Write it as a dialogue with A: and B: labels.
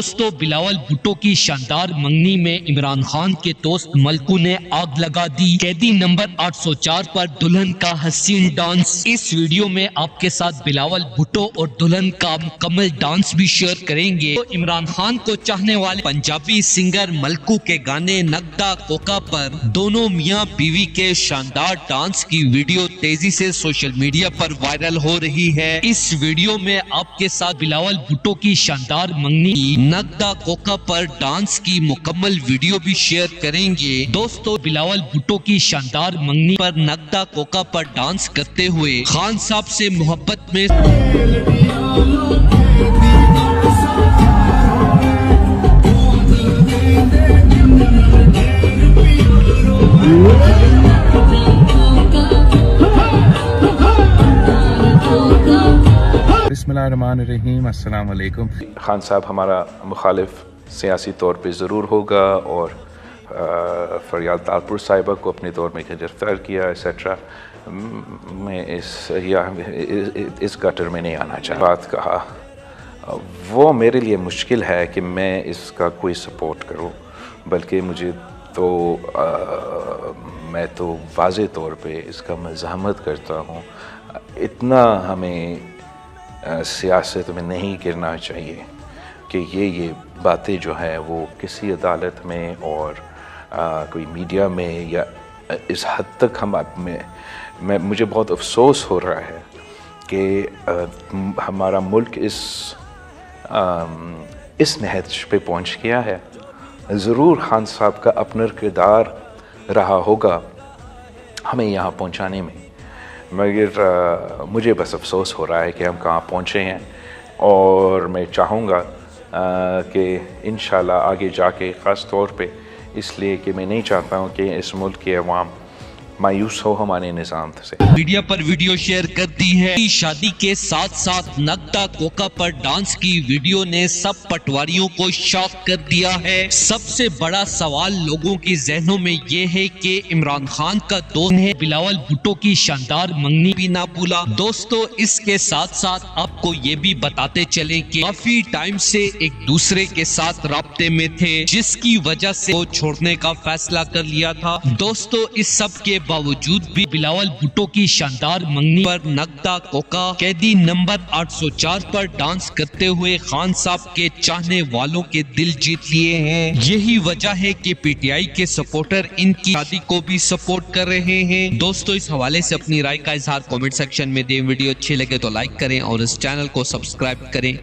A: दोस्तों, बिलावल भुट्टो की शानदार मंगनी में इमरान खान के दोस्त मलकू ने आग लगा दी। कैदी नंबर 804 पर दुल्हन का हसीन डांस। इस वीडियो में आपके साथ बिलावल भुट्टो और दुल्हन का मुकम्मल डांस भी शेयर करेंगे। तो इमरान खान को चाहने वाले पंजाबी सिंगर मलकू के गाने नगदा कोका पर दोनों मियां बीवी के शानदार डांस की वीडियो तेजी से सोशल मीडिया पर वायरल हो रही है। इस वीडियो में आपके साथ बिलावल भुट्टो की शानदार मंगनी नगदा कोका पर डांस की मुकम्मल वीडियो भी शेयर करेंगे। दोस्तों, बिलावल भुट्टो की शानदार मंगनी पर नगदा कोका पर डांस करते हुए खान साहब से मोहब्बत में
B: बिस्मिल्लाहिर्रहमानिर्रहीम, अस्सलाम वालेकुम। खान साहब हमारा मुखालिफ सियासी तौर पे ज़रूर होगा और फरियाल तालपुर साहिबा को अपने दौर में गिरफ्तार किया एक्सेट्रा। मैं इस गटर में नहीं आना चाहता। बात कहा वो मेरे लिए मुश्किल है कि मैं इसका कोई सपोर्ट करूं, बल्कि मुझे तो मैं तो वाज़े तौर पे इसका मज़ाहमत करता हूं। इतना हमें सियासत में नहीं गिरना चाहिए कि ये बातें जो है वो किसी अदालत में और कोई मीडिया में या इस हद तक मुझे बहुत अफसोस हो रहा है कि हमारा मुल्क इस नहज पे पहुंच गया है। ज़रूर खान साहब का अपना किरदार रहा होगा हमें यहाँ पहुँचाने में, मगर मुझे बस अफसोस हो रहा है कि हम कहाँ पहुँचे हैं। और मैं चाहूँगा कि इंशाल्लाह आगे जाके ख़ास तौर पे इसलिए कि मैं नहीं चाहता हूँ कि इस मुल्क के अवाम मायूस हो हमारे निज़ाम से।
A: मीडिया पर वीडियो शेयर कर दी है। शादी के साथ साथ नगदा कोका पर डांस की वीडियो ने सब पटवारियों को शॉक कर दिया है। सबसे बड़ा सवाल लोगों की जहनों में ये है कि इमरान खान का दोस्त है बिलावल भुट्टो की शानदार मंगनी भी ना भूला। दोस्तों, इसके साथ साथ आपको ये भी बताते चले कि काफी टाइम से एक दूसरे के साथ राब्ते में थे, जिसकी वजह से वो छोड़ने का फैसला कर लिया था। दोस्तों, इस सब के बावजूद भी बिलावल भुट्टो की शानदार मंगनी पर नगदा कोका कैदी नंबर 804 पर डांस करते हुए खान साहब के चाहने वालों के दिल जीत लिए हैं। यही वजह है कि पीटीआई के सपोर्टर इनकी शादी को भी सपोर्ट कर रहे हैं। दोस्तों, इस हवाले से अपनी राय का इजहार कमेंट सेक्शन में दें। वीडियो अच्छी लगे तो लाइक करें और इस चैनल को सब्सक्राइब करें।